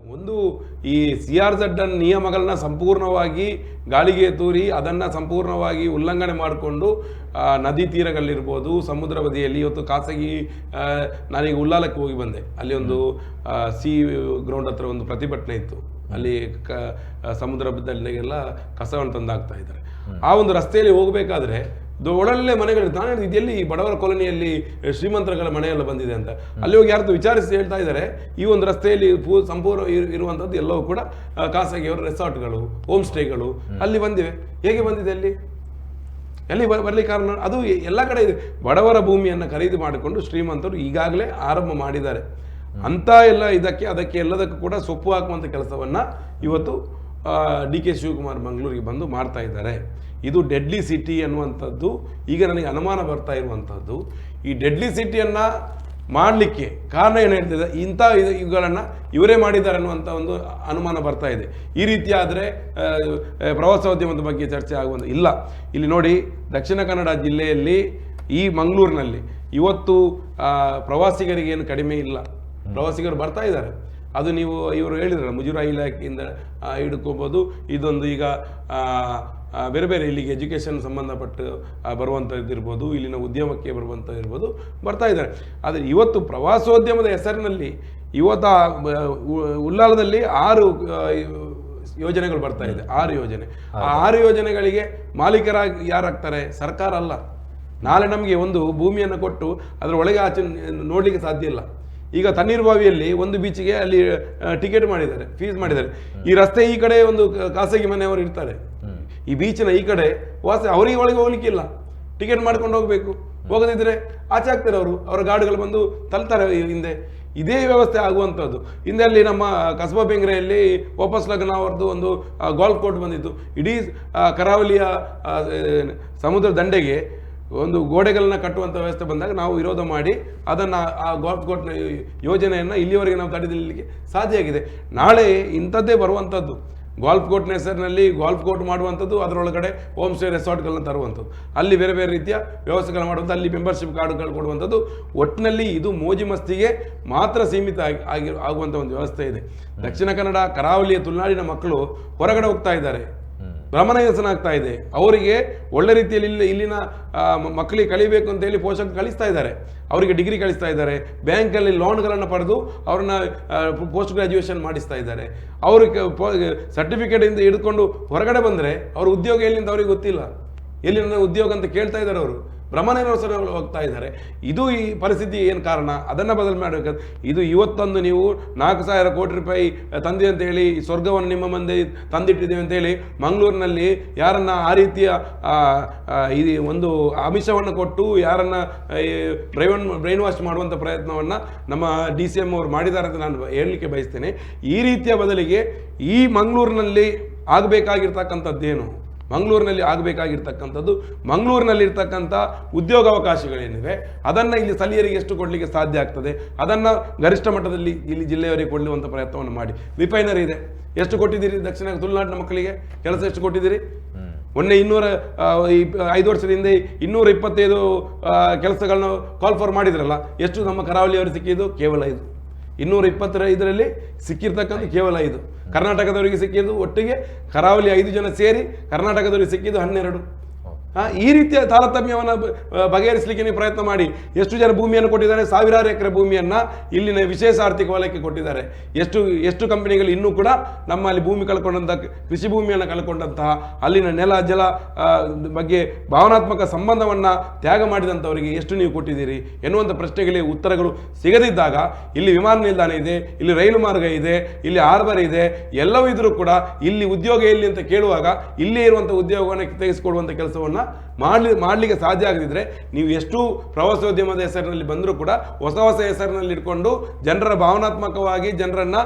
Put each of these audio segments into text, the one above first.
ಒಂದು ಈ CRZ ನಿಯಮಗಳನ್ನ ಸಂಪೂರ್ಣವಾಗಿ ಗಾಳಿಗೆ ತೂರಿ ಅದನ್ನು ಸಂಪೂರ್ಣವಾಗಿ ಉಲ್ಲಂಘನೆ ಮಾಡಿಕೊಂಡು ನದಿ ತೀರಗಳಿರ್ಬೋದು, ಸಮುದ್ರ ಬದಿಯಲ್ಲಿ ಇವತ್ತು ಖಾಸಗಿ ನಾನೀಗ ಉಲ್ಲಾಲಕ್ಕೆ ಹೋಗಿ ಬಂದೆ, ಅಲ್ಲಿ ಒಂದು ಸಿ ಗ್ರೌಂಡ್ ಹತ್ರ ಒಂದು ಪ್ರತಿಭಟನೆ ಇತ್ತು. ಅಲ್ಲಿ ಸಮುದ್ರ ಬದಿಯಲ್ಲೆಲ್ಲ ಕಸವನ್ನು ತಂದಾಗ್ತಾ ಇದ್ದಾರೆ. ಆ ಒಂದು ರಸ್ತೆಯಲ್ಲಿ ಹೋಗಬೇಕಾದ್ರೆ ಒಳ್ಳೆ ಮನೆಗಳು, ನಾನು ಇದೆಲ್ಲಿ ಬಡವರ ಕಾಲೋನಿಯಲ್ಲಿ ಶ್ರೀಮಂತರುಗಳ ಮನೆಯೆಲ್ಲ ಬಂದಿದೆ ಅಂತ ಅಲ್ಲಿ ಹೋಗಿ ಯಾರ್ದು ವಿಚಾರಿಸಿ ಹೇಳ್ತಾ ಇದ್ದಾರೆ, ಈ ಒಂದು ರಸ್ತೆಯಲ್ಲಿ ಸಂಪೂರ್ಣ ಇರುವಂಥದ್ದು ಎಲ್ಲವೂ ಕೂಡ ಖಾಸಗಿಯವರ ರೆಸಾರ್ಟ್ಗಳು, ಹೋಮ್ ಸ್ಟೇಗಳು ಅಲ್ಲಿ ಬಂದಿವೆ. ಹೇಗೆ ಬಂದಿದೆ ಎಲ್ಲಿ ಬರಲಿಕ್ಕೆ ಕಾರಣ ಅದು ಎಲ್ಲ ಕಡೆ ಇದೆ. ಬಡವರ ಭೂಮಿಯನ್ನು ಖರೀದಿ ಮಾಡಿಕೊಂಡು ಶ್ರೀಮಂತರು ಈಗಾಗಲೇ ಆರಂಭ ಮಾಡಿದ್ದಾರೆ ಅಂತ ಎಲ್ಲ ಅದಕ್ಕೆ ಎಲ್ಲದಕ್ಕೂ ಕೂಡ ಸೊಪ್ಪು ಹಾಕುವಂಥ ಕೆಲಸವನ್ನು ಇವತ್ತು DK ಶಿವಕುಮಾರ್ ಮಂಗಳೂರಿಗೆ ಬಂದು ಮಾಡ್ತಾ ಇದ್ದಾರೆ. ಇದು ಡೆಡ್ಲಿ ಸಿಟಿ ಅನ್ನುವಂಥದ್ದು ಈಗ ನನಗೆ ಅನುಮಾನ ಬರ್ತಾ ಇರುವಂಥದ್ದು. ಈ ಡೆಡ್ಲಿ ಸಿಟಿಯನ್ನು ಮಾಡಲಿಕ್ಕೆ ಕಾರಣ ಏನು ಹೇಳ್ತಿದೆ, ಇಂಥ ಇವುಗಳನ್ನು ಇವರೇ ಮಾಡಿದ್ದಾರೆ ಅನ್ನುವಂಥ ಒಂದು ಅನುಮಾನ ಬರ್ತಾ ಇದೆ. ಈ ರೀತಿ ಆದರೆ ಪ್ರವಾಸೋದ್ಯಮದ ಬಗ್ಗೆ ಚರ್ಚೆ ಆಗುವಂಥ ಇಲ್ಲ. ಇಲ್ಲಿ ನೋಡಿ, ದಕ್ಷಿಣ ಕನ್ನಡ ಜಿಲ್ಲೆಯಲ್ಲಿ ಈ ಮಂಗಳೂರಿನಲ್ಲಿ ಇವತ್ತು ಪ್ರವಾಸಿಗರಿಗೆ ಏನು ಕಡಿಮೆ ಇಲ್ಲ, ಪ್ರವಾಸಿಗರು ಬರ್ತಾ ಇದ್ದಾರೆ. ಅದು ನೀವು ಇವರು ಹೇಳಿದ್ರಲ್ಲ, ಮುಜರಾಯಿ ಇಲಾಖೆಯಿಂದ ಹಿಡ್ಕೋಬೋದು, ಇದೊಂದು ಈಗ ಬೇರೆ ಬೇರೆ ಇಲ್ಲಿಗೆ ಎಜುಕೇಷನ್ ಸಂಬಂಧಪಟ್ಟು ಬರುವಂಥದ್ದು ಇರ್ಬೋದು, ಇಲ್ಲಿನ ಉದ್ಯಮಕ್ಕೆ ಬರುವಂಥದ್ದು ಇರ್ಬೋದು, ಬರ್ತಾ ಇದ್ದಾರೆ. ಆದರೆ ಇವತ್ತು ಪ್ರವಾಸೋದ್ಯಮದ ಹೆಸರಿನಲ್ಲಿ ಇವತ್ತು ಉಲ್ಲಾಲದಲ್ಲಿ 6 ಯೋಜನೆಗಳು ಬರ್ತಾ ಇದೆ. 6 ಯೋಜನೆ. ಆ 6 ಯೋಜನೆಗಳಿಗೆ ಮಾಲೀಕರಾಗಿ ಯಾರಾಗ್ತಾರೆ? ಸರ್ಕಾರ ಅಲ್ಲ. ನಾಳೆ ನಮಗೆ ಒಂದು ಭೂಮಿಯನ್ನು ಕೊಟ್ಟು ಅದರ ಒಳಗೆ ಆಚೆ ನೋಡಲಿಕ್ಕೆ ಸಾಧ್ಯ ಇಲ್ಲ. ಈಗ ತಣ್ಣೀರ್ಬಾವಿಯಲ್ಲಿ ಒಂದು ಬೀಚಿಗೆ ಅಲ್ಲಿ ಟಿಕೆಟ್ ಮಾಡಿದ್ದಾರೆ, ಫೀಸ್ ಮಾಡಿದ್ದಾರೆ. ಈ ರಸ್ತೆ ಈ ಕಡೆ ಒಂದು ಖಾಸಗಿ ಮನೆಯವರು ಇರ್ತಾರೆ, ಈ ಬೀಚಿನ ಈ ಕಡೆ ಅವರಿಗೆ ಒಳಗೆ ಹೋಗ್ಲಿಕ್ಕೆ ಇಲ್ಲ, ಟಿಕೆಟ್ ಮಾಡ್ಕೊಂಡು ಹೋಗಬೇಕು. ಹೋಗದಿದ್ರೆ ಆಚೆ ಆಗ್ತಾರೆ ಅವರು, ಅವರ ಗಾಡಿಗಳು ಬಂದು ತಳ್ತಾರೆ ಹಿಂದೆ. ಇದೇ ವ್ಯವಸ್ಥೆ ಆಗುವಂಥದ್ದು. ಹಿಂದೆ ಅಲ್ಲಿ ನಮ್ಮ ಕಸಬಾ ಬೆಂಗ್ರೆಯಲ್ಲಿ ವಾಪಸ್ ಲಗ್ನ ಅವ್ರದ್ದು ಒಂದು ಗಾಲ್ಫ್ ಕೋರ್ಟ್ ಬಂದಿತ್ತು. ಇಡೀ ಕರಾವಳಿಯ ಸಮುದ್ರ ದಂಡೆಗೆ ಒಂದು ಗೋಡೆಗಳನ್ನ ಕಟ್ಟುವಂಥ ವ್ಯವಸ್ಥೆ ಬಂದಾಗ ನಾವು ವಿರೋಧ ಮಾಡಿ ಅದನ್ನು ಆ ಗಾಲ್ಫ್ ಕೋರ್ಟ್ನ ಯೋಜನೆಯನ್ನು ಇಲ್ಲಿವರೆಗೆ ನಾವು ತಡೆದಿರಲಿಕ್ಕೆ ಸಾಧ್ಯ ಆಗಿದೆ. ನಾಳೆ ಇಂಥದ್ದೇ ಬರುವಂಥದ್ದು. ಗಾಲ್ಫ್ ಕೋರ್ಟ್ನ ಹೆಸರಿನಲ್ಲಿ ಗಾಲ್ಫ್ ಕೋರ್ಟ್ ಮಾಡುವಂಥದ್ದು, ಅದರೊಳಗಡೆ ಹೋಮ್ ಸ್ಟೇ ರೆಸಾರ್ಟ್ಗಳನ್ನ ತರುವಂಥದ್ದು, ಅಲ್ಲಿ ಬೇರೆ ಬೇರೆ ರೀತಿಯ ವ್ಯವಸ್ಥೆಗಳು ಮಾಡುವಂಥ, ಅಲ್ಲಿ ಮೆಂಬರ್ಶಿಪ್ ಕಾರ್ಡ್ಗಳು ಕೊಡುವಂಥದ್ದು. ಒಟ್ಟಿನಲ್ಲಿ ಇದು ಮೋಜಿ ಮಸ್ತಿಗೆ ಮಾತ್ರ ಸೀಮಿತ ಆಗುವಂಥ ಒಂದು ವ್ಯವಸ್ಥೆ ಇದೆ. ದಕ್ಷಿಣ ಕನ್ನಡ ಕರಾವಳಿಯ ತುಳುನಾಡಿನ ಮಕ್ಕಳು ಹೊರಗಡೆ ಹೋಗ್ತಾ ಇದ್ದಾರೆ, ಭ್ರಮಣಯಸನಾಗ್ತಾ ಇದೆ. ಅವರಿಗೆ ಒಳ್ಳೆ ರೀತಿಯಲ್ಲಿ ಇಲ್ಲಿನ ಮಕ್ಕಳಿಗೆ ಕಲಿಬೇಕು ಅಂತೇಳಿ ಪೋಷಕರು ಕಳಿಸ್ತಾ ಇದ್ದಾರೆ, ಅವರಿಗೆ ಡಿಗ್ರಿ ಕಳಿಸ್ತಾ ಇದ್ದಾರೆ, ಬ್ಯಾಂಕಲ್ಲಿ ಲೋನ್ಗಳನ್ನು ಪಡೆದು ಅವ್ರನ್ನ ಪೋಸ್ಟ್ ಗ್ರಾಜ್ಯುಯೇಷನ್ ಮಾಡಿಸ್ತಾ ಇದ್ದಾರೆ. ಅವ್ರಿಗೆ ಸರ್ಟಿಫಿಕೇಟಿಂದ ಹಿಡ್ಕೊಂಡು ಹೊರಗಡೆ ಬಂದರೆ ಅವ್ರ ಉದ್ಯೋಗ ಎಲ್ಲಿಂದ ಅವ್ರಿಗೆ ಗೊತ್ತಿಲ್ಲ, ಎಲ್ಲಿಂದ ಉದ್ಯೋಗ ಅಂತ ಕೇಳ್ತಾ ಇದ್ದಾರೆ. ಅವರು ಭ್ರಮಣೆಗಳು ಹೋಗ್ತಾ ಇದ್ದಾರೆ. ಇದು ಈ ಪರಿಸ್ಥಿತಿ ಏನು ಕಾರಣ, ಅದನ್ನು ಬದಲು ಮಾಡಬೇಕು. ಇದು ಇವತ್ತೊಂದು ನೀವು 4,000 ಕೋಟಿ ರೂಪಾಯಿ ತಂದೆ ಅಂತೇಳಿ ಸ್ವರ್ಗವನ್ನು ನಿಮ್ಮ ಮುಂದೆ ತಂದಿಟ್ಟಿದ್ದೀವಿ ಅಂತೇಳಿ ಮಂಗಳೂರಿನಲ್ಲಿ ಯಾರನ್ನ ಆ ರೀತಿಯ ಇದು ಒಂದು ಆಮಿಷವನ್ನು ಕೊಟ್ಟು ಯಾರನ್ನ ಬ್ರೈನ್ ವಾಶ್ ಮಾಡುವಂಥ ಪ್ರಯತ್ನವನ್ನು ನಮ್ಮ DCM ಅವರು ಮಾಡಿದ್ದಾರೆ ಅಂತ ನಾನು ಹೇಳಲಿಕ್ಕೆ ಬಯಸ್ತೇನೆ. ಈ ರೀತಿಯ ಬದಲಿಗೆ ಈ ಮಂಗಳೂರಿನಲ್ಲಿ ಆಗಬೇಕಾಗಿರ್ತಕ್ಕಂಥದ್ದೇನು, ಮಂಗಳೂರಿನಲ್ಲಿ ಆಗಬೇಕಾಗಿರ್ತಕ್ಕಂಥದ್ದು, ಮಂಗಳೂರಿನಲ್ಲಿರ್ತಕ್ಕಂಥ ಉದ್ಯೋಗಾವಕಾಶಗಳೇನಿವೆ ಅದನ್ನು ಇಲ್ಲಿ ಸ್ಥಳೀಯರಿಗೆ ಎಷ್ಟು ಕೊಡಲಿಕ್ಕೆ ಸಾಧ್ಯ ಆಗ್ತದೆ ಅದನ್ನು ಗರಿಷ್ಠ ಮಟ್ಟದಲ್ಲಿ ಇಲ್ಲಿ ಜಿಲ್ಲೆಯವರಿಗೆ ಕೊಡುವಂಥ ಪ್ರಯತ್ನವನ್ನು ಮಾಡಿ. ರಿಫೈನರಿ ಇದೆ, ಎಷ್ಟು ಕೊಟ್ಟಿದ್ದೀರಿ ದಕ್ಷಿಣ ತುಳುನಾಡಿನ ಮಕ್ಕಳಿಗೆ ಕೆಲಸ ಎಷ್ಟು ಕೊಟ್ಟಿದ್ದೀರಿ? ಮೊನ್ನೆ 5 ವರ್ಷದ ಹಿಂದೆ 225 ಕೆಲಸಗಳನ್ನ ಕಾಲ್ ಫಾರ್ ಮಾಡಿದ್ರಲ್ಲ, ಎಷ್ಟು ನಮ್ಮ ಕರಾವಳಿಯವರು ಸಿಕ್ಕಿದ್ದು? ಕೇವಲ 5. 225ರಲ್ಲಿ ಸಿಕ್ಕಿರ್ತಕ್ಕಂಥ ಕೇವಲ 5. ಕರ್ನಾಟಕದವರಿಗೆ ಸಿಕ್ಕಿದ್ದು ಒಟ್ಟಿಗೆ ಕರಾವಳಿ 5 ಜನ ಸೇರಿ ಕರ್ನಾಟಕದವರಿಗೆ ಸಿಕ್ಕಿದ್ದು 12. ಈ ರೀತಿಯ ತಾರತಮ್ಯವನ್ನು ಬಗೆಹರಿಸಲಿಕ್ಕೆ ನೀವು ಪ್ರಯತ್ನ ಮಾಡಿ. ಎಷ್ಟು ಜನ ಭೂಮಿಯನ್ನು ಕೊಟ್ಟಿದ್ದಾರೆ? 1000 ಎಕರೆ ಭೂಮಿಯನ್ನು ಇಲ್ಲಿನ ವಿಶೇಷ ಆರ್ಥಿಕ ವಲಯಕ್ಕೆ ಕೊಟ್ಟಿದ್ದಾರೆ. ಎಷ್ಟು ಕಂಪನಿಗಳು ಇನ್ನೂ ಕೂಡ ನಮ್ಮಲ್ಲಿ ಭೂಮಿ ಕಳ್ಕೊಂಡಂತಹ, ಕೃಷಿ ಭೂಮಿಯನ್ನು ಕಳ್ಕೊಂಡಂತಹ, ಅಲ್ಲಿನ ನೆಲ ಜಲ ಬಗ್ಗೆ ಭಾವನಾತ್ಮಕ ಸಂಬಂಧವನ್ನು ತ್ಯಾಗ ಮಾಡಿದಂಥವರಿಗೆ ಎಷ್ಟು ನೀವು ಕೊಟ್ಟಿದ್ದೀರಿ ಎನ್ನುವಂಥ ಪ್ರಶ್ನೆಗಳಿಗೆ ಉತ್ತರಗಳು ಸಿಗದಿದ್ದಾಗ, ಇಲ್ಲಿ ವಿಮಾನ ನಿಲ್ದಾಣ ಇದೆ, ಇಲ್ಲಿ ರೈಲು ಮಾರ್ಗ ಇದೆ, ಇಲ್ಲಿ ಹಾರ್ಬರ್ ಇದೆ, ಎಲ್ಲವೂ ಇದ್ರೂ ಕೂಡ ಇಲ್ಲಿ ಉದ್ಯೋಗ ಎಲ್ಲಿ ಅಂತ ಕೇಳುವಾಗ ಇಲ್ಲೇ ಇರುವಂಥ ಉದ್ಯೋಗವನ್ನು ತೆಗೆಸಿಕೊಡುವಂಥ ಕೆಲಸವನ್ನು ಮಾಡಲಿಕ್ಕೆ ಸಾಧ್ಯ ಆಗದಿದ್ದರೆ ನೀವು ಎಷ್ಟು ಪ್ರವಾಸೋದ್ಯಮದ ಹೆಸರಿನಲ್ಲಿ ಬಂದರೂ ಕೂಡ ಹೊಸ ಹೆಸರಿನಲ್ಲಿ ಇಟ್ಕೊಂಡು ಜನರ ಭಾವನಾತ್ಮಕವಾಗಿ ಜನರನ್ನು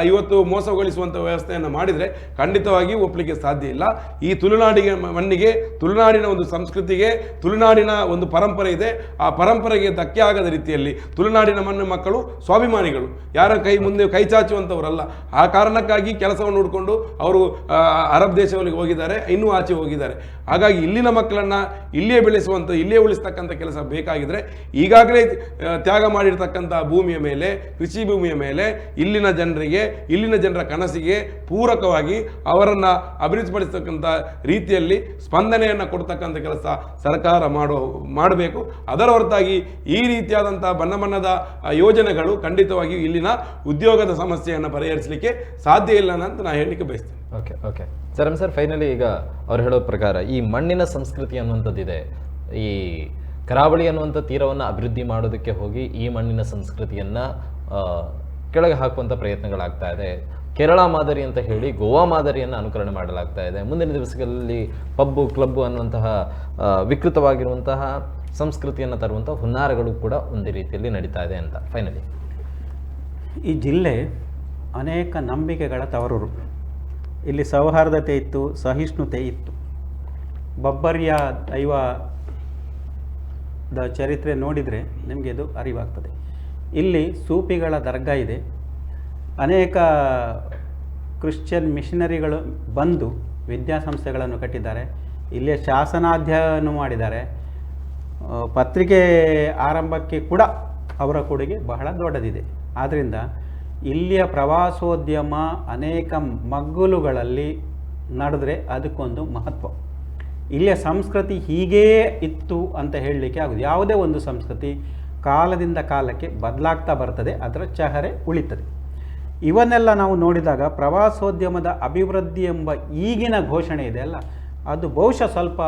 ಇವತ್ತು ಮೋಸಗೊಳಿಸುವಂಥ ವ್ಯವಸ್ಥೆಯನ್ನು ಮಾಡಿದರೆ ಖಂಡಿತವಾಗಿ ಒಪ್ಪಲಿಕ್ಕೆ ಸಾಧ್ಯ ಇಲ್ಲ. ಈ ತುಳುನಾಡಿಗೆ ಮಣ್ಣಿಗೆ, ತುಳುನಾಡಿನ ಒಂದು ಸಂಸ್ಕೃತಿಗೆ, ತುಳುನಾಡಿನ ಒಂದು ಪರಂಪರೆ ಇದೆ. ಆ ಪರಂಪರೆಗೆ ಧಕ್ಕೆ ಆಗದ ರೀತಿಯಲ್ಲಿ ತುಳುನಾಡಿನ ಮಕ್ಕಳು ಸ್ವಾಭಿಮಾನಿಗಳು, ಯಾರ ಮುಂದೆ ಕೈ ಚಾಚುವಂಥವರಲ್ಲ. ಆ ಕಾರಣಕ್ಕಾಗಿ ಕೆಲಸವನ್ನು ಹುಡ್ಕೊಂಡು ಅವರು ಅರಬ್ ದೇಶಗಳಿಗೆ ಹೋಗಿದ್ದಾರೆ, ಇನ್ನೂ ಆಚೆ ಹೋಗಿದ್ದಾರೆ. ಹಾಗಾಗಿ ಇಲ್ಲಿನ ಮಕ್ಕಳನ್ನು ಇಲ್ಲಿಯೇ ಬೆಳೆಸುವಂಥ ಇಲ್ಲಿಯೇ ಉಳಿಸ್ತಕ್ಕಂಥ ಕೆಲಸ ಬೇಕಾಗಿದ್ರೆ ಈಗಾಗಲೇ ತ್ಯಾಗ ಮಾಡಿರ್ತಕ್ಕಂಥ ಭೂಮಿಯ ಮೇಲೆ, ಕೃಷಿ ಭೂಮಿಯ ಮೇಲೆ ಇಲ್ಲಿನ ಜನರಿಗೆ, ಇಲ್ಲಿನ ಜನರ ಕನಸಿಗೆ ಪೂರಕವಾಗಿ ಅವರನ್ನು ಅಭಿವೃದ್ಧಿಪಡಿಸ್ತಕ್ಕಂಥ ರೀತಿಯಲ್ಲಿ ಸ್ಪಂದನೆಯನ್ನು ಕೊಡ್ತಕ್ಕಂಥ ಕೆಲಸ ಸರ್ಕಾರ ಮಾಡಬೇಕು. ಅದರ ಹೊರತಾಗಿ ಈ ರೀತಿಯಾದಂಥ ಬಣ್ಣದ ಯೋಜನೆಗಳು ಖಂಡಿತವಾಗಿಯೂ ಇಲ್ಲಿನ ಉದ್ಯೋಗದ ಸಮಸ್ಯೆಯನ್ನು ಪರಿಹರಿಸಲಿಕ್ಕೆ ಸಾಧ್ಯ ಇಲ್ಲ ಅಂತ ನಾನು ಹೇಳಲಿಕ್ಕೆ ಬಯಸ್ತೇನೆ. ಓಕೆ ಸರ್ ಫೈನಲಿ ಈಗ ಅವ್ರು ಹೇಳೋ ಪ್ರಕಾರ ಈ ಮಣ್ಣಿನ ಸಂಸ್ಕೃತಿ ಅನ್ನುವಂಥದ್ದಿದೆ. ಈ ಕರಾವಳಿ ಅನ್ನುವಂಥ ತೀರವನ್ನು ಅಭಿವೃದ್ಧಿ ಮಾಡೋದಕ್ಕೆ ಹೋಗಿ ಈ ಮಣ್ಣಿನ ಸಂಸ್ಕೃತಿಯನ್ನು ಕೆಳಗೆ ಹಾಕುವಂಥ ಪ್ರಯತ್ನಗಳಾಗ್ತಾ ಇದೆ. ಕೇರಳ ಮಾದರಿ ಅಂತ ಹೇಳಿ ಗೋವಾ ಮಾದರಿಯನ್ನು ಅನುಕರಣೆ ಮಾಡಲಾಗ್ತಾ ಇದೆ. ಮುಂದಿನ ದಿವಸಗಳಲ್ಲಿ ಪಬ್ಬು ಕ್ಲಬ್ಬು ಅನ್ನುವಂತಹ ವಿಕೃತವಾಗಿರುವಂತಹ ಸಂಸ್ಕೃತಿಯನ್ನು ತರುವಂಥ ಹುನ್ನಾರಗಳು ಕೂಡ ಒಂದು ರೀತಿಯಲ್ಲಿ ನಡೀತಾ ಇದೆ ಅಂತ. ಫೈನಲಿ ಈ ಜಿಲ್ಲೆ ಅನೇಕ ನಂಬಿಕೆಗಳ ತವರೂರು. ಇಲ್ಲಿ ಸೌಹಾರ್ದತೆ ಇತ್ತು, ಸಹಿಷ್ಣುತೆ ಇತ್ತು. ಬಬ್ಬರ್ಯ ದೈವದ ಚರಿತ್ರೆ ನೋಡಿದರೆ ನಿಮಗೆ ಇದು ಅರಿವಾಗ್ತದೆ. ಇಲ್ಲಿ ಸೂಫಿಗಳ ದರ್ಗಾ ಇದೆ. ಅನೇಕ ಕ್ರಿಶ್ಚಿಯನ್ ಮಿಷನರಿಗಳು ಬಂದು ವಿದ್ಯಾಸಂಸ್ಥೆಗಳನ್ನು ಕಟ್ಟಿದ್ದಾರೆ. ಇಲ್ಲಿಯ ಶಾಸನಾಧ್ಯಯನ ಮಾಡಿದ್ದಾರೆ. ಪತ್ರಿಕೆ ಆರಂಭಕ್ಕೆ ಕೂಡ ಅವರ ಕೊಡುಗೆ ಬಹಳ ದೊಡ್ಡದಿದೆ. ಆದ್ದರಿಂದ ಇಲ್ಲಿಯ ಪ್ರವಾಸೋದ್ಯಮ ಅನೇಕ ಮಗ್ಗುಲುಗಳಲ್ಲಿ ನಡೆದರೆ ಅದಕ್ಕೊಂದು ಮಹತ್ವ. ಇಲ್ಲಿಯ ಸಂಸ್ಕೃತಿ ಹೀಗೇ ಇತ್ತು ಅಂತ ಹೇಳಲಿಕ್ಕೆ ಆಗೋದು. ಯಾವುದೇ ಒಂದು ಸಂಸ್ಕೃತಿ ಕಾಲದಿಂದ ಕಾಲಕ್ಕೆ ಬದಲಾಗ್ತಾ ಬರ್ತದೆ, ಅದರ ಚಹರೆ ಉಳಿತದೆ. ಇವನ್ನೆಲ್ಲ ನಾವು ನೋಡಿದಾಗ ಪ್ರವಾಸೋದ್ಯಮದ ಅಭಿವೃದ್ಧಿ ಎಂಬ ಈಗಿನ ಘೋಷಣೆ ಇದೆಯಲ್ಲ, ಅದು ಬಹುಶಃ ಸ್ವಲ್ಪ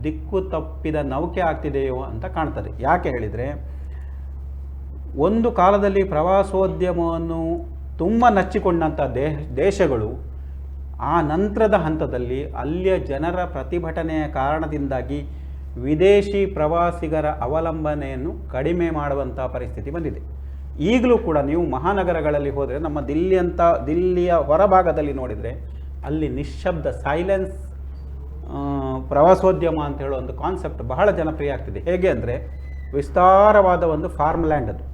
ದಿಕ್ಕು ತಪ್ಪಿದ ನೌಕೆ ಆಗ್ತಿದೆಯೋ ಅಂತ ಕಾಣ್ತದೆ. ಯಾಕೆ ಹೇಳಿದರೆ, ಒಂದು ಕಾಲದಲ್ಲಿ ಪ್ರವಾಸೋದ್ಯಮವನ್ನು ತುಂಬ ನಚ್ಚಿಕೊಂಡಂಥ ದೇಶಗಳು ಆ ನಂತರದ ಹಂತದಲ್ಲಿ ಅಲ್ಲಿಯ ಜನರ ಪ್ರತಿಭಟನೆಯ ಕಾರಣದಿಂದಾಗಿ ವಿದೇಶಿ ಪ್ರವಾಸಿಗರ ಅವಲಂಬನೆಯನ್ನು ಕಡಿಮೆ ಮಾಡುವಂಥ ಪರಿಸ್ಥಿತಿ ಬಂದಿದೆ. ಈಗಲೂ ಕೂಡ ನೀವು ಮಹಾನಗರಗಳಲ್ಲಿ ಹೋದರೆ, ನಮ್ಮ ದಿಲ್ಲಿಯ ಹೊರಭಾಗದಲ್ಲಿ ನೋಡಿದರೆ ಅಲ್ಲಿ ನಿಶ್ಶಬ್ದ ಸೈಲೆನ್ಸ್ ಪ್ರವಾಸೋದ್ಯಮ ಅಂತ ಹೇಳೋ ಒಂದು ಕಾನ್ಸೆಪ್ಟ್ ಬಹಳ ಜನಪ್ರಿಯ ಆಗ್ತಿದೆ. ಹೇಗೆ ಅಂದರೆ, ವಿಸ್ತಾರವಾದ ಒಂದು ಫಾರ್ಮ್ ಲ್ಯಾಂಡ್ ಅದು.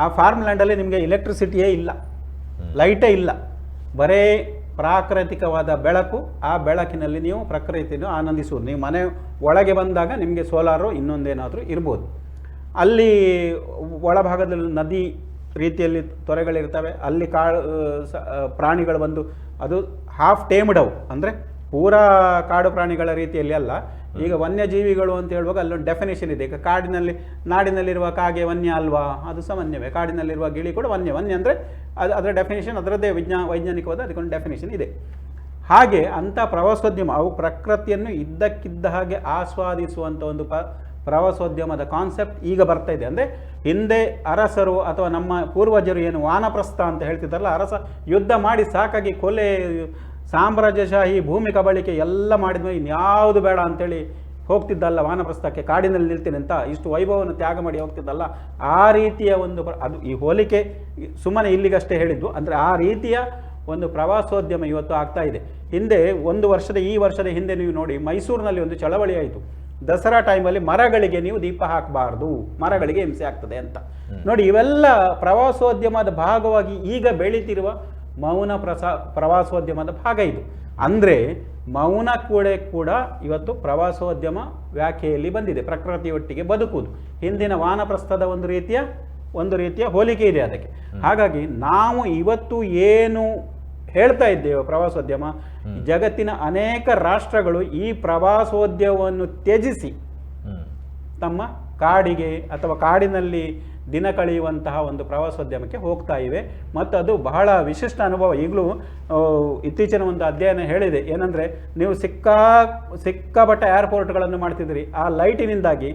ಆ ಫಾರ್ಮ್ ಲ್ಯಾಂಡಲ್ಲಿ ನಿಮಗೆ ಎಲೆಕ್ಟ್ರಿಸಿಟಿಯೇ ಇಲ್ಲ, ಲೈಟೇ ಇಲ್ಲ, ಬರೇ ಪ್ರಾಕೃತಿಕವಾದ ಬೆಳಕು. ಆ ಬೆಳಕಿನಲ್ಲಿ ನೀವು ಪ್ರಕೃತಿಯನ್ನು ಆನಂದಿಸುವುದು. ನೀವು ಮನೆ ಒಳಗೆ ಬಂದಾಗ ನಿಮಗೆ ಸೋಲಾರು ಇನ್ನೊಂದೇನಾದರೂ ಇರ್ಬೋದು. ಅಲ್ಲಿ ಒಳಭಾಗದಲ್ಲಿ ನದಿ ರೀತಿಯಲ್ಲಿ ತೊರೆಗಳಿರ್ತವೆ. ಅಲ್ಲಿ ಪ್ರಾಣಿಗಳು ಬಂದು, ಅದು ಹಾಫ್ ಟೇಮ್ಡ್ ಅವು, ಅಂದರೆ ಪೂರಾ ಕಾಡು ಪ್ರಾಣಿಗಳ ರೀತಿಯಲ್ಲಿ ಅಲ್ಲ. ಈಗ ವನ್ಯಜೀವಿಗಳು ಅಂತ ಹೇಳುವಾಗ ಅಲ್ಲೊಂದು ಡೆಫಿನೇಷನ್ ಇದೆ. ಈಗ ನಾಡಿನಲ್ಲಿರುವ ಕಾಗೆ ವನ್ಯ ಅಲ್ವಾ, ಅದು ಸಹ ವನ್ಯವೇ. ಕಾಡಿನಲ್ಲಿರುವ ಗಿಳಿ ಕೂಡ ವನ್ಯ ಅಂದರೆ ಅದರ ಡೆಫಿನೇಷನ್, ಅದರದ್ದೇ ವೈಜ್ಞಾನಿಕವಾದ ಅದಕ್ಕೊಂದು ಡೆಫಿನೇಷನ್ ಇದೆ. ಹಾಗೆ ಅಂಥ ಪ್ರವಾಸೋದ್ಯಮ, ಅವು ಪ್ರಕೃತಿಯನ್ನು ಇದ್ದಕ್ಕಿದ್ದ ಹಾಗೆ ಆಸ್ವಾದಿಸುವಂಥ ಒಂದು ಪ್ರವಾಸೋದ್ಯಮದ ಕಾನ್ಸೆಪ್ಟ್ ಈಗ ಬರ್ತಾ ಇದೆ. ಅಂದರೆ ಹಿಂದೆ ಅರಸರು ಅಥವಾ ನಮ್ಮ ಪೂರ್ವಜರು ಏನು ವಾನಪ್ರಸ್ಥ ಅಂತ ಹೇಳ್ತಿದ್ದಾರಲ್ಲ, ಅರಸ ಯುದ್ಧ ಮಾಡಿ ಸಾಕಾಗಿ ಕೊಲೆ, ಸಾಮ್ರಾಜ್ಯಶಾಹಿ, ಭೂಮಿ ಕಬಳಿಕೆ ಎಲ್ಲ ಮಾಡಿದ್ಮೇಲೆ ಇನ್ಯಾವುದು ಬೇಡ ಅಂಥೇಳಿ ಹೋಗ್ತಿದ್ದಲ್ಲ ವಾನಪ್ರಸ್ಥಕ್ಕೆ, ಕಾಡಿನಲ್ಲಿ ನಿಲ್ತೀನಿ ಅಂತ ಇಷ್ಟು ವೈಭವವನ್ನು ತ್ಯಾಗ ಮಾಡಿ ಹೋಗ್ತಿದ್ದಲ್ಲ, ಆ ರೀತಿಯ ಒಂದು ಅದು ಈ ಹೋಲಿಕೆ ಸುಮ್ಮನೆ ಇಲ್ಲಿಗಷ್ಟೇ ಹೇಳಿದ್ದು. ಅಂದರೆ ಆ ರೀತಿಯ ಒಂದು ಪ್ರವಾಸೋದ್ಯಮ ಇವತ್ತು ಆಗ್ತಾ ಇದೆ. ಹಿಂದೆ ಈ ವರ್ಷದ ಹಿಂದೆ ನೀವು ನೋಡಿ, ಮೈಸೂರಿನಲ್ಲಿ ಒಂದು ಚಳವಳಿ ಆಯಿತು. ದಸರಾ ಟೈಮಲ್ಲಿ ಮರಗಳಿಗೆ ನೀವು ದೀಪ ಹಾಕಬಾರ್ದು, ಮರಗಳಿಗೆ ಹಿಂಸೆ ಆಗ್ತದೆ ಅಂತ. ನೋಡಿ, ಇವೆಲ್ಲ ಪ್ರವಾಸೋದ್ಯಮದ ಭಾಗವಾಗಿ ಈಗ ಬೆಳೀತಿರುವ ಮೌನ ಪ್ರವಾಸೋದ್ಯಮದ ಭಾಗ ಇದು. ಅಂದರೆ ಮೌನ ಕೂಡ ಇವತ್ತು ಪ್ರವಾಸೋದ್ಯಮ ವ್ಯಾಖ್ಯೆಯಲ್ಲಿ ಬಂದಿದೆ. ಪ್ರಕೃತಿಯೊಟ್ಟಿಗೆ ಬದುಕುವುದು, ಹಿಂದಿನ ವಾನಪ್ರಸ್ಥದ ಒಂದು ರೀತಿಯ ಹೋಲಿಕೆ ಇದೆ ಅದಕ್ಕೆ. ಹಾಗಾಗಿ ನಾವು ಇವತ್ತು ಏನು ಹೇಳ್ತಾ ಇದ್ದೇವೆ ಪ್ರವಾಸೋದ್ಯಮ, ಜಗತ್ತಿನ ಅನೇಕ ರಾಷ್ಟ್ರಗಳು ಈ ಪ್ರವಾಸೋದ್ಯಮವನ್ನು ತ್ಯಜಿಸಿ ತಮ್ಮ ಕಾಡಿಗೆ ಅಥವಾ ಕಾಡಿನಲ್ಲಿ ದಿನ ಕಳೆಯುವಂತಹ ಒಂದು ಪ್ರವಾಸೋದ್ಯಮಕ್ಕೆ ಹೋಗ್ತಾ ಇವೆ. ಮತ್ತು ಅದು ಬಹಳ ವಿಶಿಷ್ಟ ಅನುಭವ. ಈಗಲೂ ಇತ್ತೀಚಿನ ಒಂದು ಅಧ್ಯಯನ ಹೇಳಿದೆ, ಏನಂದರೆ ನೀವು ಸಿಕ್ಕಾಪಟ್ಟೆ ಏರ್ಪೋರ್ಟ್ಗಳನ್ನು ಮಾಡ್ತಿದ್ರಿ, ಆ ಲೈಟಿನಿಂದಾಗಿ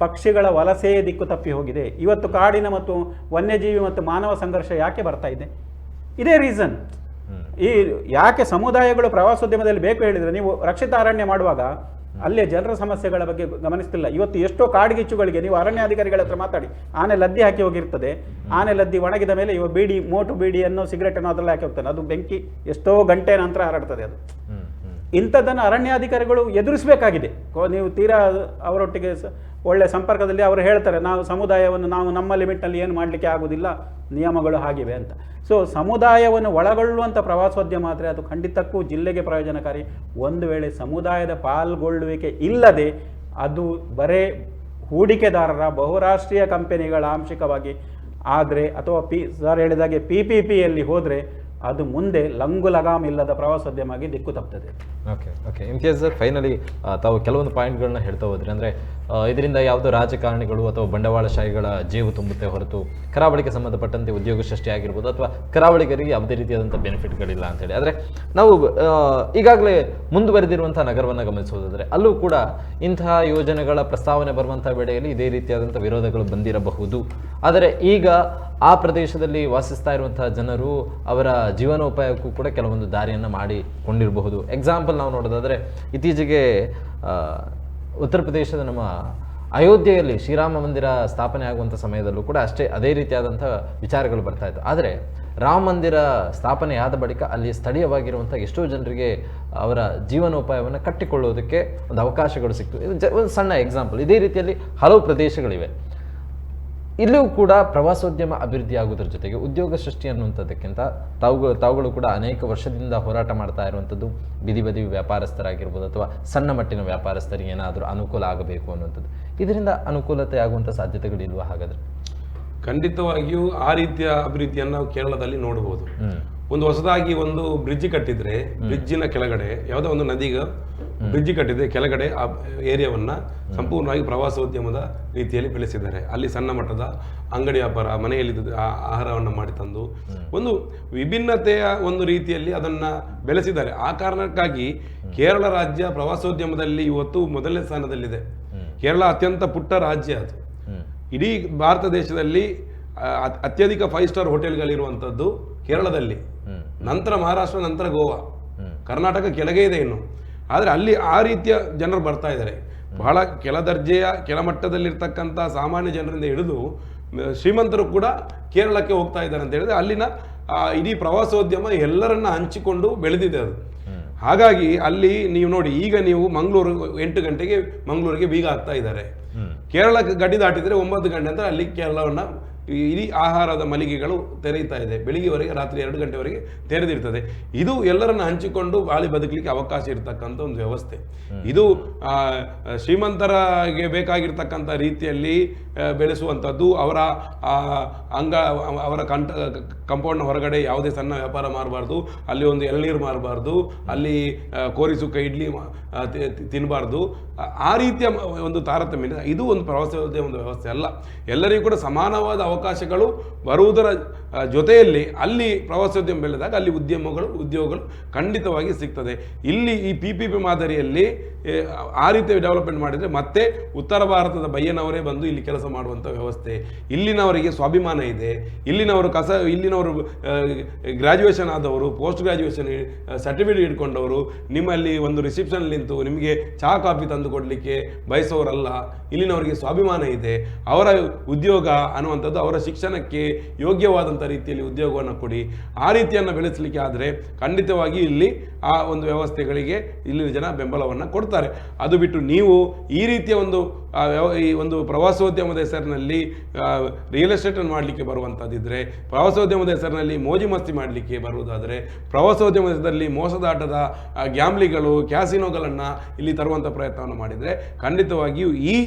ಪಕ್ಷಿಗಳ ವಲಸೆಯೇ ದಿಕ್ಕು ತಪ್ಪಿ ಹೋಗಿದೆ. ಇವತ್ತು ಕಾಡಿನ ಮತ್ತು ವನ್ಯಜೀವಿ ಮತ್ತು ಮಾನವ ಸಂಘರ್ಷ ಯಾಕೆ ಬರ್ತಾ ಇದೆ? ಇದೇ ರೀಸನ್. ಈ ಯಾಕೆ ಸಮುದಾಯಗಳು ಪ್ರವಾಸೋದ್ಯಮದಲ್ಲಿ ಬೇಕು ಹೇಳಿದರೆ, ನೀವು ರಕ್ಷಿತ ಅರಣ್ಯ ಮಾಡುವಾಗ ಅಲ್ಲೇ ಜನರ ಸಮಸ್ಯೆಗಳ ಬಗ್ಗೆ ಗಮನಿಸ್ತಿಲ್ಲ. ಇವತ್ತು ಎಷ್ಟೋ ಕಾಡ್ಗಿಚ್ಚುಗಳಿಗೆ ನೀವು ಅರಣ್ಯಾಧಿಕಾರಿಗಳ ಹತ್ರ ಮಾತಾಡಿ, ಆನೆ ಲದ್ದಿ ಹಾಕಿ ಹೋಗಿರ್ತದೆ. ಆನೆ ಲದ್ದಿ ಒಣಗಿದ ಮೇಲೆ ಇವ ಮೋಟು ಬೀಡಿಯನ್ನು ಸಿಗರೆಟನ್ನು ಅದರಲ್ಲಿ ಹಾಕಿ ಹೋಗ್ತಾನೆ. ಅದು ಬೆಂಕಿ ಎಷ್ಟೋ ಗಂಟೆ ನಂತರ ಹರಡ್ತದೆ ಅದು. ಇಂಥದ್ದನ್ನು ಅರಣ್ಯಾಧಿಕಾರಿಗಳು ಎದುರಿಸಬೇಕಾಗಿದೆ. ನೀವು ತೀರಾ ಅವರೊಟ್ಟಿಗೆ ಒಳ್ಳೆಯ ಸಂಪರ್ಕದಲ್ಲಿ ಅವರು ಹೇಳ್ತಾರೆ, ನಾವು ಸಮುದಾಯವನ್ನು ನಾವು ನಮ್ಮ ಲಿಮಿಟ್ನಲ್ಲಿ ಏನು ಮಾಡಲಿಕ್ಕೆ ಆಗೋದಿಲ್ಲ, ನಿಯಮಗಳು ಹಾಗಿವೆ ಅಂತ. ಸೊ ಸಮುದಾಯವನ್ನು ಒಳಗೊಳ್ಳುವಂಥ ಪ್ರವಾಸೋದ್ಯಮ ಆದರೆ ಅದು ಖಂಡಿತಕ್ಕೂ ಜಿಲ್ಲೆಗೆ ಪ್ರಯೋಜನಕಾರಿ. ಒಂದು ವೇಳೆ ಸಮುದಾಯದ ಪಾಲ್ಗೊಳ್ಳುವಿಕೆ ಇಲ್ಲದೆ ಅದು ಬರೇ ಹೂಡಿಕೆದಾರರ ಬಹುರಾಷ್ಟ್ರೀಯ ಕಂಪನಿಗಳ ಆಂಶಿಕವಾಗಿ ಆದರೆ ಅಥವಾ ಸರ್ ಹೇಳಿದಾಗೆ PPPಯಲ್ಲಿ ಹೋದರೆ ಅದು ಮುಂದೆ ಲಂಗು ಲಗಾಮ್ ಇಲ್ಲದ ಪ್ರವಾಸೋದ್ಯಮ ಆಗಿ ದಿಕ್ಕು ತಪ್ತದೆ. ಓಕೆ ಇಮ್ತಿಯಾಜ್ ಸರ್, ಫೈನಲಿ ತಾವು ಕೆಲವೊಂದು ಪಾಯಿಂಟ್ಗಳನ್ನ ಹೇಳ್ತಾ ಹೋದ್ರಿ. ಅಂದರೆ ಇದರಿಂದ ಯಾವುದೋ ರಾಜಕಾರಣಿಗಳು ಅಥವಾ ಬಂಡವಾಳಶಾಹಿಗಳ ಜೇಬು ತುಂಬುತ್ತೆ ಹೊರತು ಕರಾವಳಿಗೆ ಸಂಬಂಧಪಟ್ಟಂತೆ ಉದ್ಯೋಗ ಸೃಷ್ಟಿ ಆಗಿರ್ಬೋದು ಅಥವಾ ಕರಾವಳಿಗರಿಗೆ ಯಾವುದೇ ರೀತಿಯಾದಂಥ ಬೆನಿಫಿಟ್ಗಳಿಲ್ಲ ಅಂತೇಳಿ. ಆದರೆ ನಾವು ಈಗಾಗಲೇ ಮುಂದುವರೆದಿರುವಂಥ ನಗರವನ್ನು ಗಮನಿಸೋದಾದರೆ ಅಲ್ಲೂ ಕೂಡ ಇಂತಹ ಯೋಜನೆಗಳ ಪ್ರಸ್ತಾವನೆ ಬರುವಂಥ ವೇಳೆಯಲ್ಲಿ ಇದೇ ರೀತಿಯಾದಂಥ ವಿರೋಧಗಳು ಬಂದಿರಬಹುದು. ಆದರೆ ಈಗ ಆ ಪ್ರದೇಶದಲ್ಲಿ ವಾಸಿಸ್ತಾ ಇರುವಂತಹ ಜನರು ಅವರ ಜೀವನೋಪಾಯಕ್ಕೂ ಕೂಡ ಕೆಲವೊಂದು ದಾರಿಯನ್ನು ಮಾಡಿಕೊಂಡಿರಬಹುದು. ಎಕ್ಸಾಂಪಲ್ ನಾವು ನೋಡೋದಾದರೆ ಇತ್ತೀಚೆಗೆ ಉತ್ತರ ಪ್ರದೇಶದ ನಮ್ಮ ಅಯೋಧ್ಯೆಯಲ್ಲಿ ಶ್ರೀರಾಮ ಮಂದಿರ ಸ್ಥಾಪನೆ ಆಗುವಂಥ ಸಮಯದಲ್ಲೂ ಕೂಡ ಅದೇ ರೀತಿಯಾದಂಥ ವಿಚಾರಗಳು ಬರ್ತಾ ಇತ್ತು. ಆದರೆ ರಾಮ ಮಂದಿರ ಸ್ಥಾಪನೆಯಾದ ಬಳಿಕ ಅಲ್ಲಿ ಸ್ಥಳೀಯವಾಗಿರುವಂಥ ಎಷ್ಟೋ ಜನರಿಗೆ ಅವರ ಜೀವನೋಪಾಯವನ್ನು ಕಟ್ಟಿಕೊಳ್ಳೋದಕ್ಕೆ ಒಂದು ಅವಕಾಶಗಳು ಸಿಕ್ತು. ಇದು ಒಂದು ಸಣ್ಣ ಎಕ್ಸಾಂಪಲ್. ಇದೇ ರೀತಿಯಲ್ಲಿ ಹಲವು ಪ್ರದೇಶಗಳಿವೆ. ಇಲ್ಲಿಯೂ ಕೂಡ ಪ್ರವಾಸೋದ್ಯಮ ಅಭಿವೃದ್ಧಿ ಆಗೋದ್ರ ಜೊತೆಗೆ ಉದ್ಯೋಗ ಸೃಷ್ಟಿ ಅನ್ನುವಂಥದ್ದಕ್ಕಿಂತ ತಾವುಗಳು ಕೂಡ ಅನೇಕ ವರ್ಷದಿಂದ ಹೋರಾಟ ಮಾಡ್ತಾ ಇರುವಂಥದ್ದು ಬೀದಿ ಬದಿ ವ್ಯಾಪಾರಸ್ಥರಾಗಿರ್ಬೋದು ಅಥವಾ ಸಣ್ಣ ಮಟ್ಟಿನ ವ್ಯಾಪಾರಸ್ಥರಿಗೆ ಏನಾದರೂ ಅನುಕೂಲ ಆಗಬೇಕು ಅನ್ನುವಂಥದ್ದು. ಇದರಿಂದ ಅನುಕೂಲತೆ ಆಗುವಂಥ ಸಾಧ್ಯತೆಗಳಿಲ್ವಾ? ಹಾಗಾದರೆ ಖಂಡಿತವಾಗಿಯೂ ಆ ರೀತಿಯ ಅಭಿವೃದ್ಧಿಯನ್ನು ನಾವು ಕೇರಳದಲ್ಲಿ ನೋಡಬಹುದು. ಒಂದು ಹೊಸದಾಗಿ ಒಂದು ಬ್ರಿಡ್ಜ್ ಕಟ್ಟಿದ್ರೆ ಬ್ರಿಡ್ಜಿನ ಕೆಳಗಡೆ ಯಾವುದೋ ಒಂದು ನದಿಗೆ ಬ್ರಿಡ್ಜ್ ಕಟ್ಟಿದ್ರೆ ಕೆಳಗಡೆ ಆ ಏರಿಯಾವನ್ನ ಸಂಪೂರ್ಣವಾಗಿ ಪ್ರವಾಸೋದ್ಯಮದ ರೀತಿಯಲ್ಲಿ ಬೆಳೆಸಿದ್ದಾರೆ. ಅಲ್ಲಿ ಸಣ್ಣ ಮಟ್ಟದ ಅಂಗಡಿ ವ್ಯಾಪಾರ, ಮನೆಯಲ್ಲಿ ಆಹಾರವನ್ನು ಮಾಡಿ ತಂದು ಒಂದು ವಿಭಿನ್ನತೆಯ ಒಂದು ರೀತಿಯಲ್ಲಿ ಅದನ್ನ ಬೆಳೆಸಿದ್ದಾರೆ. ಆ ಕಾರಣಕ್ಕಾಗಿ ಕೇರಳ ರಾಜ್ಯ ಪ್ರವಾಸೋದ್ಯಮದಲ್ಲಿ ಇವತ್ತು ಮೊದಲನೇ ಸ್ಥಾನದಲ್ಲಿದೆ. ಕೇರಳ ಅತ್ಯಂತ ಪುಟ್ಟ ರಾಜ್ಯ. ಅದು ಇಡೀ ಭಾರತ ದೇಶದಲ್ಲಿ ಅತ್ಯಧಿಕ 5 ಸ್ಟಾರ್ ಹೋಟೆಲ್ಗಳಿರುವಂಥದ್ದು ಕೇರಳದಲ್ಲಿ, ನಂತರ ಮಹಾರಾಷ್ಟ್ರ, ನಂತರ ಗೋವಾ, ಕರ್ನಾಟಕ ಕೆಳಗೆ ಇದೆ ಇನ್ನು. ಆದರೆ ಅಲ್ಲಿ ಆ ರೀತಿಯ ಜನರು ಬರ್ತಾ ಇದ್ದಾರೆ. ಬಹಳ ಕೆಳದರ್ಜೆಯ ಕೆಳಮಟ್ಟದಲ್ಲಿರ್ತಕ್ಕಂಥ ಸಾಮಾನ್ಯ ಜನರಿಂದ ಹಿಡಿದು ಶ್ರೀಮಂತರು ಕೂಡ ಕೇರಳಕ್ಕೆ ಹೋಗ್ತಾ ಇದ್ದಾರೆ ಅಂತ ಹೇಳಿದ್ರೆ ಅಲ್ಲಿನ ಇಡೀ ಪ್ರವಾಸೋದ್ಯಮ ಎಲ್ಲರನ್ನ ಹಂಚಿಕೊಂಡು ಬೆಳೆದಿದೆ ಅದು. ಹಾಗಾಗಿ ಅಲ್ಲಿ ನೀವು ನೋಡಿ, ಈಗ ನೀವು ಮಂಗಳೂರು 8 ಗಂಟೆಗೆ ಮಂಗಳೂರಿಗೆ ಬೀಗ ಹಾಕ್ತಾ ಇದ್ದಾರೆ. ಕೇರಳಕ್ಕೆ ಗಡಿ ದಾಟಿದ್ರೆ 9 ಗಂಟೆ ಅಂತ ಅಲ್ಲಿ ಕೇರಳವನ್ನ ಇಡೀ ಆಹಾರದ ಮಳಿಗೆಗಳು ತೆರೆಯುತ್ತಾ ಇದೆ. ಬೆಳಿಗ್ಗೆವರೆಗೆ ರಾತ್ರಿ 2 ಗಂಟೆವರೆಗೆ ತೆರೆದಿರ್ತದೆ. ಇದು ಎಲ್ಲರನ್ನ ಹಂಚಿಕೊಂಡು ಬಾಳಿ ಬದುಕಲಿಕ್ಕೆ ಅವಕಾಶ ಇರತಕ್ಕಂಥ ಒಂದು ವ್ಯವಸ್ಥೆ. ಇದು ಶ್ರೀಮಂತರಿಗೆ ಬೇಕಾಗಿರ್ತಕ್ಕಂಥ ರೀತಿಯಲ್ಲಿ ಬೆಳೆಸುವಂಥದ್ದು. ಅವರ ಅವರ ಕಂಪೌಂಡ್ನ ಹೊರಗಡೆ ಯಾವುದೇ ಸಣ್ಣ ವ್ಯಾಪಾರ ಮಾಡಬಾರ್ದು, ಅಲ್ಲಿ ಒಂದು ಎಳನೀರು ಮಾರಬಾರ್ದು, ಅಲ್ಲಿ ಕೋರಿ ಸುಕ್ಕ ಇಡ್ಲಿ ತಿನ್ನಬಾರ್ದು. ಆ ರೀತಿಯ ಒಂದು ತಾರತಮ್ಯ ಇದು ಒಂದು ಪ್ರವಾಸೋದ್ಯಮದ ವ್ಯವಸ್ಥೆ ಅಲ್ಲ. ಎಲ್ಲರಿಗೂ ಕೂಡ ಸಮಾನವಾದ ಅವಕಾಶಗಳು ಬರುವುದರ ಜೊತೆಯಲ್ಲಿ ಅಲ್ಲಿ ಪ್ರವಾಸೋದ್ಯಮ ಬೆಳೆದಾಗ ಅಲ್ಲಿ ಉದ್ಯೋಗಗಳು ಖಂಡಿತವಾಗಿ ಸಿಗ್ತದೆ. ಇಲ್ಲಿ ಈ PPP ಮಾದರಿಯಲ್ಲಿ ಆ ರೀತಿಯ ಡೆವಲಪ್ಮೆಂಟ್ ಮಾಡಿದರೆ ಮತ್ತೆ ಉತ್ತರ ಭಾರತದ ಬಯ್ಯನವರೇ ಬಂದು ಇಲ್ಲಿ ಕೆಲಸ ಮಾಡುವಂಥ ವ್ಯವಸ್ಥೆ. ಇಲ್ಲಿನವರಿಗೆ ಸ್ವಾಭಿಮಾನ ಇದೆ. ಇಲ್ಲಿನವರು ಗ್ರಾಜ್ಯುಯೇಷನ್ ಆದವರು, ಪೋಸ್ಟ್ ಗ್ರಾಜ್ಯುಯೇಷನ್ ಸರ್ಟಿಫಿಕೇಟ್ ಇಟ್ಕೊಂಡವರು ನಿಮ್ಮಲ್ಲಿ ಒಂದು ರಿಸೆಪ್ಷನ್ ನಿಂತು ನಿಮಗೆ ಚಹಾ ಕಾಫಿ ತಂದು ಕೊಡಲಿಕ್ಕೆ ಬಯಸೋರಲ್ಲ. ಇಲ್ಲಿನವರಿಗೆ ಸ್ವಾಭಿಮಾನ ಇದೆ. ಅವರ ಉದ್ಯೋಗ ಅನ್ನುವಂಥದ್ದು ಅವರ ಶಿಕ್ಷಣಕ್ಕೆ ಯೋಗ್ಯವಾದಂಥ ರೀತಿಯಲ್ಲಿ ಉದ್ಯೋಗವನ್ನು ಕೊಡಿ. ಆ ರೀತಿಯನ್ನು ಬೆಳೆಸಲಿಕ್ಕೆ ಆದರೆ ಖಂಡಿತವಾಗಿ ಇಲ್ಲಿ ಆ ಒಂದು ವ್ಯವಸ್ಥೆಗಳಿಗೆ ಇಲ್ಲಿನ ಜನ ಬೆಂಬಲವನ್ನು ಕೊಡ್ತಾರೆ. ಅದು ಬಿಟ್ಟು ನೀವು ಈ ರೀತಿಯ ಒಂದು ಪ್ರವಾಸೋದ್ಯಮದ ಹೆಸರಿನಲ್ಲಿ ರಿಯಲ್ ಎಸ್ಟೇಟನ್ನು ಮಾಡಲಿಕ್ಕೆ ಬರುವಂಥದ್ದಿದ್ರೆ, ಪ್ರವಾಸೋದ್ಯಮದ ಹೆಸರಿನಲ್ಲಿ ಮೋಜಿ ಮಸ್ತಿ ಮಾಡಲಿಕ್ಕೆ ಬರುವುದಾದರೆ, ಪ್ರವಾಸೋದ್ಯಮದ ಹೆಸರಲ್ಲಿ ಮೋಸದಾಟದ ಗ್ಯಾಮ್ಲಿಗಳು, ಕ್ಯಾಸಿನೋಗಳನ್ನು ಇಲ್ಲಿ ತರುವಂಥ ಪ್ರಯತ್ನವನ್ನು ಮಾಡಿದರೆ ಖಂಡಿತವಾಗಿಯೂ ಈ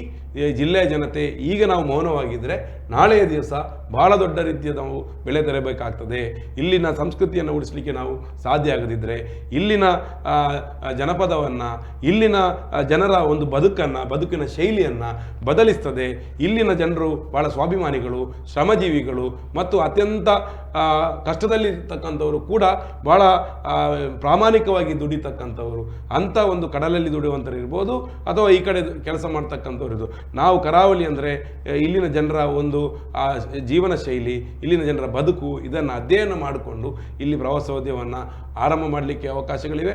ಜಿಲ್ಲೆಯ ಜನತೆ ಈಗ ನಾವು ಮೌನವಾಗಿದ್ದರೆ ನಾಳೆಯ ದಿವಸ ಬಹಳ ದೊಡ್ಡ ರೀತಿಯ ನಾವು ಬೆಳೆ ತೆರಬೇಕಾಗ್ತದೆ. ಇಲ್ಲಿನ ಸಂಸ್ಕೃತಿಯನ್ನು ಉಳಿಸಲಿಕ್ಕೆ ನಾವು ಸಾಧ್ಯ ಆಗದಿದ್ದರೆ, ಇಲ್ಲಿನ ಜನಪದವನ್ನು, ಇಲ್ಲಿನ ಜನರ ಒಂದು ಬದುಕಿನ ಶೈಲಿಯನ್ನು ಬದಲಿಸ್ತದೆ. ಇಲ್ಲಿನ ಜನರು ಬಹಳ ಸ್ವಾಭಿಮಾನಿಗಳು, ಶ್ರಮಜೀವಿಗಳು ಮತ್ತು ಅತ್ಯಂತ ಕಷ್ಟದಲ್ಲಿರ್ತಕ್ಕಂಥವರು ಕೂಡ ಬಹಳ ಪ್ರಾಮಾಣಿಕವಾಗಿ ದುಡಿತಕ್ಕಂಥವರು. ಅಂಥ ಒಂದು ಕಡಲಲ್ಲಿ ದುಡಿಯುವಂಥವ್ರು ಇರ್ಬೋದು ಅಥವಾ ಈ ಕಡೆ ಕೆಲಸ ಮಾಡ್ತಕ್ಕಂಥವ್ರು ಇರ್ಬೋದು. ನಾವು ಕರಾವಳಿ ಅಂದರೆ ಇಲ್ಲಿನ ಜನರ ಒಂದು ಜೀವನ ಶೈಲಿ, ಇಲ್ಲಿನ ಜನರ ಬದುಕು, ಇದನ್ನು ಅಧ್ಯಯನ ಮಾಡಿಕೊಂಡು ಇಲ್ಲಿ ಪ್ರವಾಸೋದ್ಯಮವನ್ನು ಆರಂಭ ಮಾಡಲಿಕ್ಕೆ ಅವಕಾಶಗಳಿವೆ.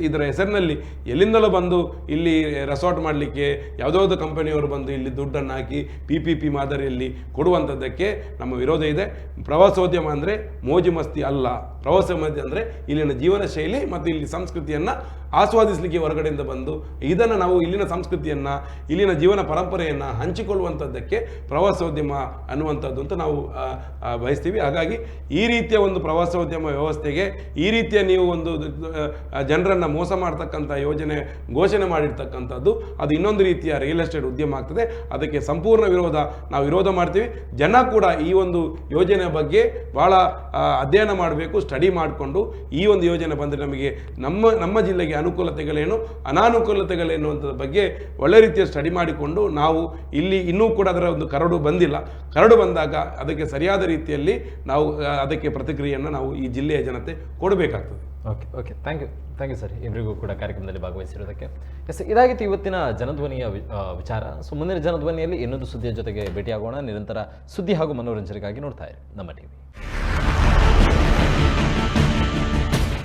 ಇದರ ಹೆಸರಿನಲ್ಲಿ ಎಲ್ಲಿಂದಲೂ ಬಂದು ಇಲ್ಲಿ ರೆಸಾರ್ಟ್ ಮಾಡಲಿಕ್ಕೆ ಯಾವುದಾದ್ರು ಕಂಪನಿಯವರು ಬಂದು ಇಲ್ಲಿ ದುಡ್ಡನ್ನು ಹಾಕಿ PPP ಮಾದರಿಯಲ್ಲಿ ಕೊಡುವಂಥದ್ದಕ್ಕೆ ನಮ್ಮ ವಿರೋಧ ಇದೆ. ಪ್ರವಾಸೋದ್ಯಮ ಪ್ರವಾಸೋದ್ಯಮ ಅಂದರೆ ಮೋಜು ಮಸ್ತಿ ಅಲ್ಲ. ಪ್ರವಾಸೋದ್ಯಮ ಅಂದರೆ ಇಲ್ಲಿನ ಜೀವನ ಶೈಲಿ ಮತ್ತು ಇಲ್ಲಿ ಸಂಸ್ಕೃತಿಯನ್ನು ಆಸ್ವಾದಿಸಲಿಕ್ಕೆ ಹೊರಗಡೆಯಿಂದ ಬಂದು ಇದನ್ನು ನಾವು ಇಲ್ಲಿನ ಸಂಸ್ಕೃತಿಯನ್ನು ಇಲ್ಲಿನ ಜೀವನ ಪರಂಪರೆಯನ್ನು ಹಂಚಿಕೊಳ್ಳುವಂಥದ್ದಕ್ಕೆ ಪ್ರವಾಸೋದ್ಯಮ ಅನ್ನುವಂಥದ್ದು ಅಂತ ನಾವು ಬಯಸ್ತೀವಿ. ಹಾಗಾಗಿ ಈ ರೀತಿಯ ಒಂದು ಪ್ರವಾಸೋದ್ಯಮ ವ್ಯವಸ್ಥೆಗೆ ಈ ರೀತಿಯ ನೀವು ಒಂದು ಜನರನ್ನು ಮೋಸ ಮಾಡ್ತಕ್ಕಂಥ ಯೋಜನೆ ಘೋಷಣೆ ಮಾಡಿರ್ತಕ್ಕಂಥದ್ದು ಅದು ಇನ್ನೊಂದು ರೀತಿಯ ರಿಯಲ್ ಎಸ್ಟೇಟ್ ಉದ್ಯಮ ಆಗ್ತದೆ. ಅದಕ್ಕೆ ಸಂಪೂರ್ಣ ನಾವು ವಿರೋಧ ಮಾಡ್ತೀವಿ. ಜನ ಕೂಡ ಈ ಒಂದು ಯೋಜನೆ ಬಗ್ಗೆ ಭಾಳ ಅಧ್ಯಯನ ಮಾಡಬೇಕು, ಸ್ಟಡಿ ಮಾಡಿಕೊಂಡು ಈ ಒಂದು ಯೋಜನೆ ಬಂದರೆ ನಮಗೆ ನಮ್ಮ ಜಿಲ್ಲೆಗೆ ಅನುಕೂಲತೆಗಳೇನು ಅನಾನುಕೂಲತೆಗಳೇನು ಅಂತ ಬಗ್ಗೆ ಒಳ್ಳೆ ರೀತಿಯ ಸ್ಟಡಿ ಮಾಡಿಕೊಂಡು ನಾವು ಇಲ್ಲಿ ಇನ್ನೂ ಕೂಡ ಅದರ ಒಂದು ಕರಡು ಬಂದಿಲ್ಲ. ಕರಡು ಬಂದಾಗ ಅದಕ್ಕೆ ಸರಿಯಾದ ರೀತಿಯಲ್ಲಿ ನಾವು ಅದಕ್ಕೆ ಪ್ರತಿಕ್ರಿಯೆಯನ್ನು ನಾವು ಈ ಜಿಲ್ಲೆಯ ಜನತೆ ಕೊಡಬೇಕಾಗ್ತದೆ. ಓಕೆ ಥ್ಯಾಂಕ್ ಯು ಸರ್, ಇಬ್ಬರಿಗೂ ಕೂಡ ಕಾರ್ಯಕ್ರಮದಲ್ಲಿ ಭಾಗವಹಿಸಿರೋದಕ್ಕೆ. ಎಸ್, ಇದಾಗಿತ್ತು ಇವತ್ತಿನ ಜನಧ್ವನಿಯ ವಿಚಾರ. ಸೊ ಮುಂದಿನ ಜನಧ್ವನಿಯಲ್ಲಿ ಇನ್ನೊಂದು ಸುದ್ದಿಯ ಜೊತೆಗೆ ಭೇಟಿಯಾಗೋಣ. ನಿರಂತರ ಸುದ್ದಿ ಹಾಗೂ ಮನೋರಂಜನೆಗಾಗಿ ನೋಡ್ತಾ ಇರಿ ನಮ್ಮ ಟಿವಿ.